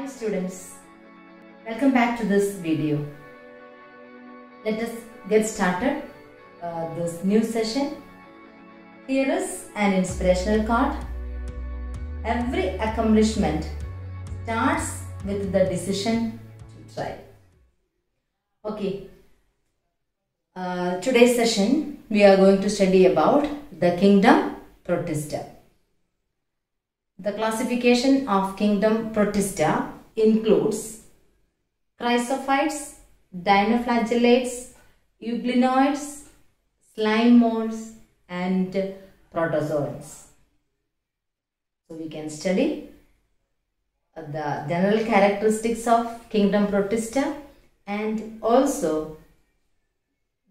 Hi students, welcome back to this video. Let us get started this new session. Here is an inspirational quote. Every accomplishment starts with the decision to try. Okay, today's session we are going to study about the kingdom Protista. The classification of kingdom Protista includes chrysophytes, dinoflagellates, euglenoids, slime molds and protozoans. So we can study the general characteristics of kingdom Protista and also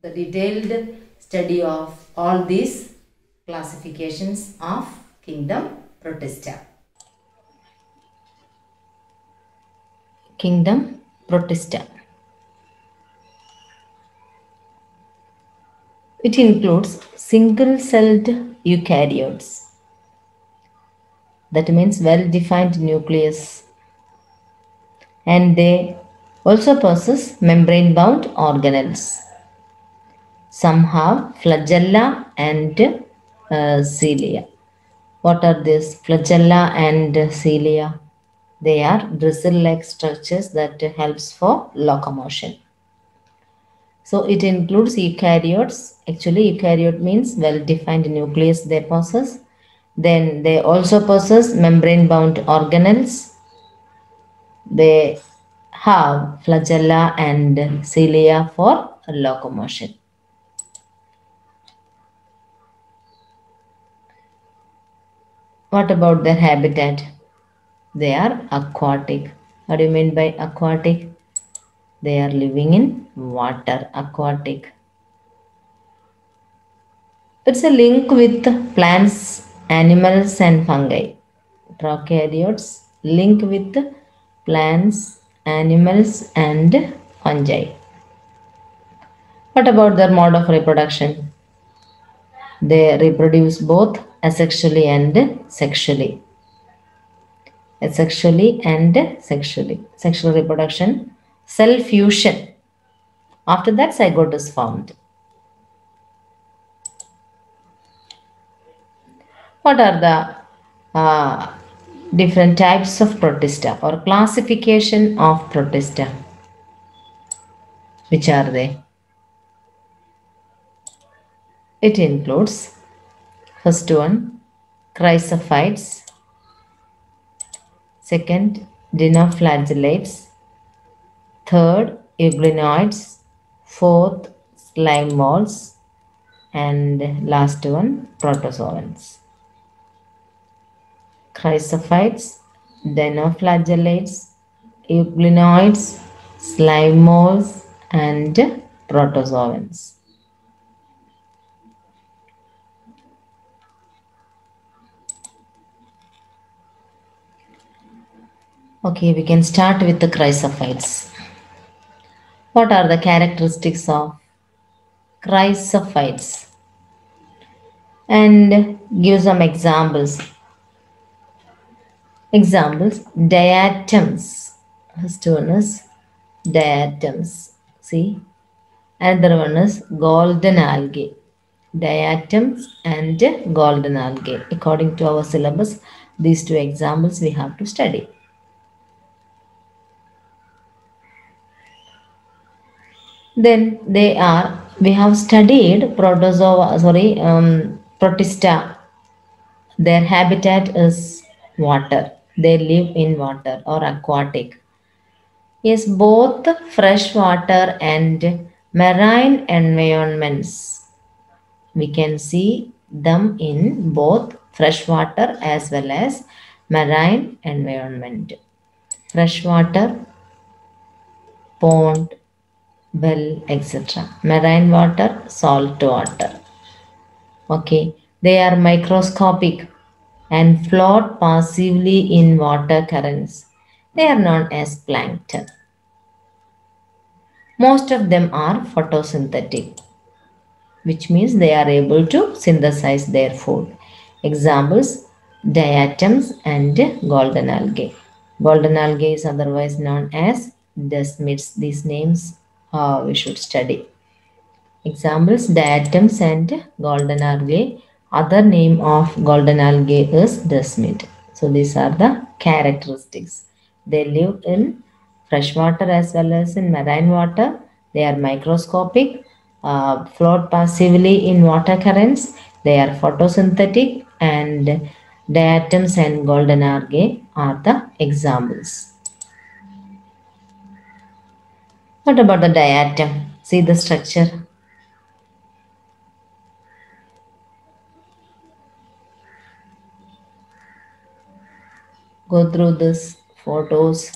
the detailed study of all these classifications of kingdom Protista. Kingdom Protista. It includes single-celled eukaryotes. That means well-defined nucleus. And they also possess membrane-bound organelles. Some have flagella and cilia. What are these flagella and cilia? They are bristle-like structures that helps for locomotion. So it includes eukaryotes. Actually, eukaryote means well-defined nucleus they possess. Then they also possess membrane-bound organelles. They have flagella and cilia for locomotion. What about their habitat? They are aquatic. What do you mean by aquatic? They are living in water, aquatic. It's a link with plants, animals and fungi. Prokaryotes link with plants, animals and fungi. What about their mode of reproduction? They reproduce both asexually and sexually. Asexually and sexually. Sexual reproduction, cell fusion. After that, zygote is formed. What are the different types of Protista or classification of Protista? Which are they? It includes first one, chrysophytes. Second, dinoflagellates. Third, euglenoids. Fourth, slime molds. And last one, protozoans. Chrysophytes, dinoflagellates, euglenoids, slime molds and protozoans. Okay, we can start with the chrysophytes. What are the characteristics of chrysophytes? And give some examples. Examples, diatoms. First one is diatoms. See? Another one is golden algae. Diatoms and golden algae. According to our syllabus, these two examples we have to study. Then we have studied Protista. Their habitat is water. They live in water or aquatic. Yes, both freshwater and marine environments. We can see them in both freshwater as well as marine environment. Freshwater, pond, well, etc. Marine water, salt water. Okay, they are microscopic and float passively in water currents. They are known as plankton. Most of them are photosynthetic, which means they are able to synthesize their food. Examples, diatoms and golden algae. Golden algae is otherwise known as desmids. These names we should study. Examples diatoms and golden algae. Other name of golden algae is desmid. So these are the characteristics. They live in freshwater as well as in marine water. They are microscopic, float passively in water currents. They are photosynthetic, and diatoms and golden algae are the examples. What about the diatom? See the structure. Go through this photos.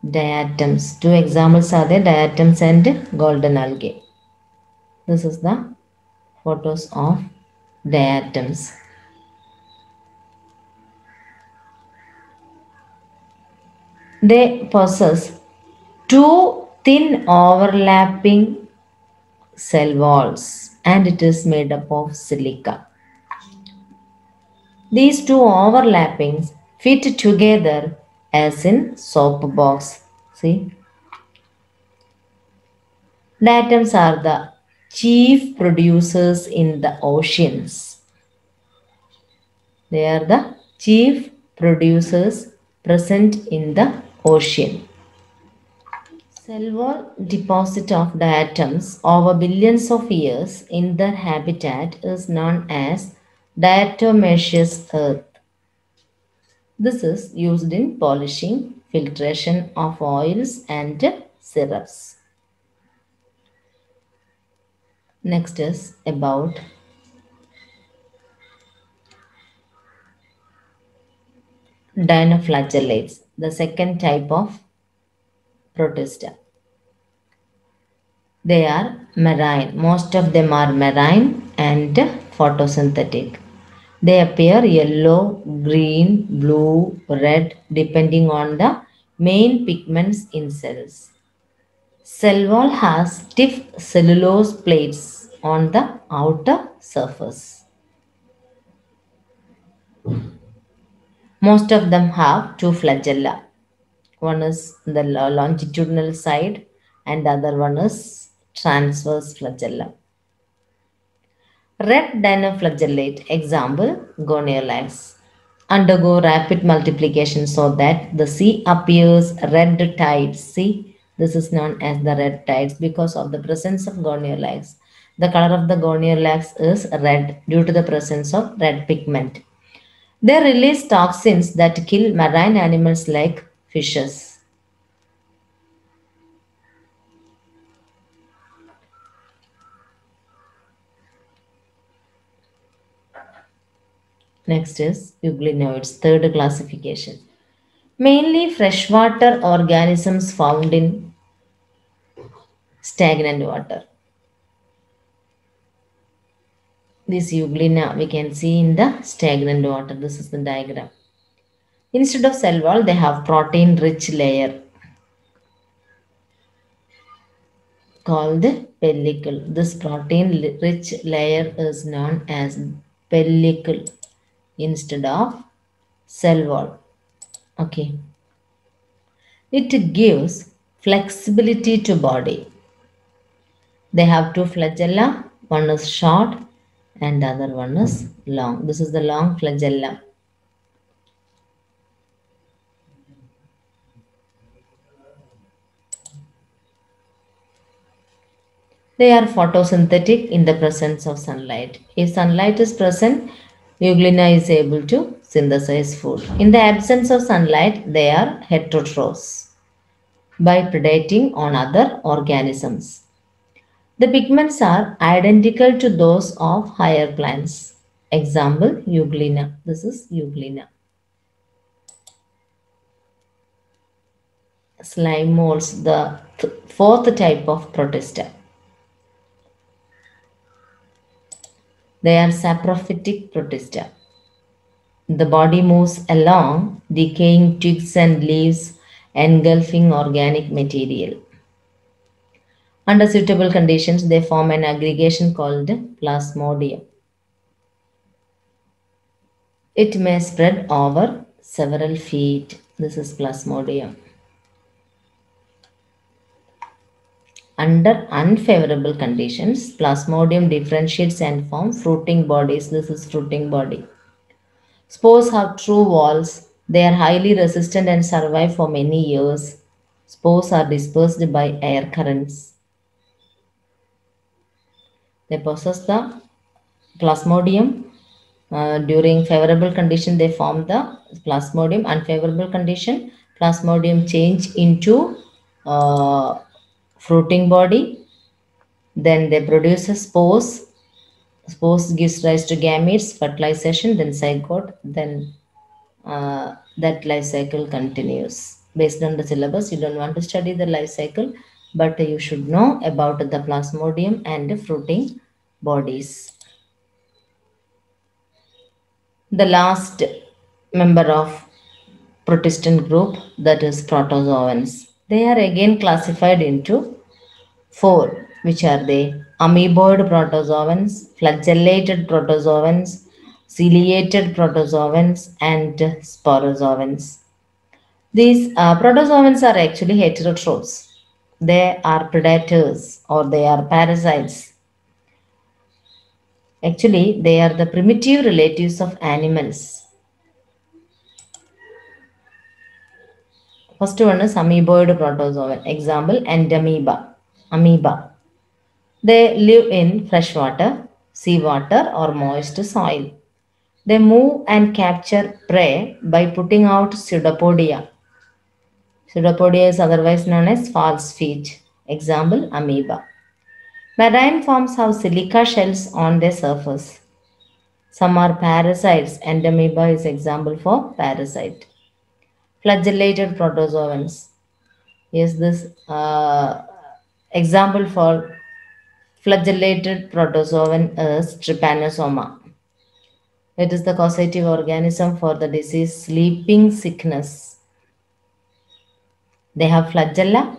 Diatoms. Two examples are there, diatoms and golden algae. This is the photos of diatoms. They possess two thin overlapping cell walls and it is made up of silica. These two overlappings fit together as in soap box. See, diatoms are the chief producers in the oceans. They are the chief producers present in the ocean. Cell wall deposit of diatoms over billions of years in their habitat is known as diatomaceous earth. This is used in polishing, filtration of oils and syrups. Next is about dinoflagellates, the second type of protista. They are marine. Most of them are marine and photosynthetic. They appear yellow, green, blue, red depending on the main pigments in cells. Cell wall has stiff cellulose plates on the outer surface. Most of them have two flagella. One is the longitudinal side and the other one is transverse flagella. Red dinoflagellate, example, goniolax, undergo rapid multiplication so that the sea appears red tides. See, this is known as the red tides because of the presence of goniolax. The color of the goniolax is red due to the presence of red pigment. They release toxins that kill marine animals like fishes. Next is euglenoids, third classification. Mainly freshwater organisms found in stagnant water. This euglena we can see in the stagnant water. This is the diagram. Instead of cell wall, they have protein rich layer called pellicle. This protein rich layer is known as pellicle instead of cell wall. Okay. It gives flexibility to body. They have two flagella. One is short and the other one is long. This is the long flagella. They are photosynthetic in the presence of sunlight. If sunlight is present, euglena is able to synthesize food. In the absence of sunlight, they are heterotrophs by predating on other organisms. The pigments are identical to those of higher plants. Example, euglena. This is euglena. Slime molds, the fourth type of protista. They are saprophytic protista. The body moves along, decaying twigs and leaves, engulfing organic material. Under suitable conditions, they form an aggregation called plasmodium. It may spread over several feet. This is Plasmodium. Under unfavorable conditions, Plasmodium differentiates and forms fruiting bodies. This is fruiting body. Spores have true walls. They are highly resistant and survive for many years. Spores are dispersed by air currents. They possess the Plasmodium. During favorable condition, they form the Plasmodium. Unfavorable condition, Plasmodium change into fruiting body. Then they produce spores. Spores gives rise to gametes, fertilization, then zygote, then that life cycle continues. Based on the syllabus, you don't want to study the life cycle, but you should know about the Plasmodium and the fruiting bodies. The last member of Protestant group, that is protozoans. They are again classified into four, which are they? Amoeboid protozoans, flagellated protozoans, ciliated protozoans, and sporozoans. These protozoans are actually heterotrophs. They are predators or they are parasites. Actually, they are the primitive relatives of animals. First one is amoeboid protozoan. Example, Endamoeba. Amoeba. They live in freshwater, seawater, or moist soil. They move and capture prey by putting out pseudopodia. Pseudopodia is otherwise known as false feet. Example, amoeba. Marine forms have silica shells on their surface. Some are parasites, and amoeba is example for parasite. Flagellated protozoans. Yes, this example for flagellated protozoan is trypanosoma. It is the causative organism for the disease sleeping sickness. They have flagella.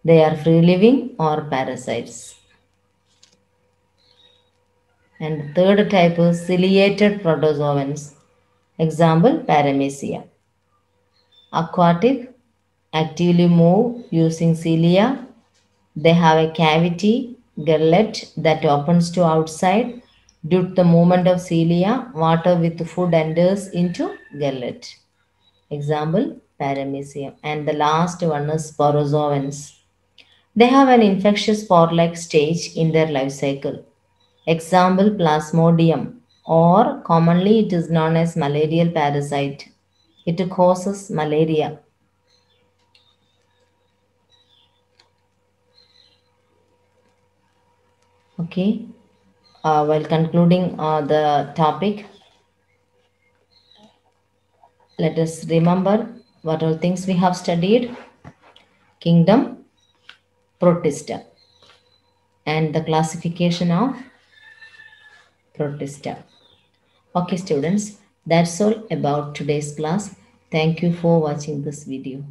They are free living or parasites. And third type is ciliated protozoans. Example, Paramecia. Aquatic, actively move using cilia. They have a cavity, gullet that opens to outside. Due to the movement of cilia, water with food enters into gullet. Example, Paramecium. And the last one is sporozoans. They have an infectious spore-like stage in their life cycle. Example, Plasmodium, or commonly it is known as malarial parasite. It causes malaria. Okay. While concluding the topic, let us remember what all things we have studied. Kingdom, Protista, and the classification of Protista. Okay, students, that's all about today's class. Thank you for watching this video.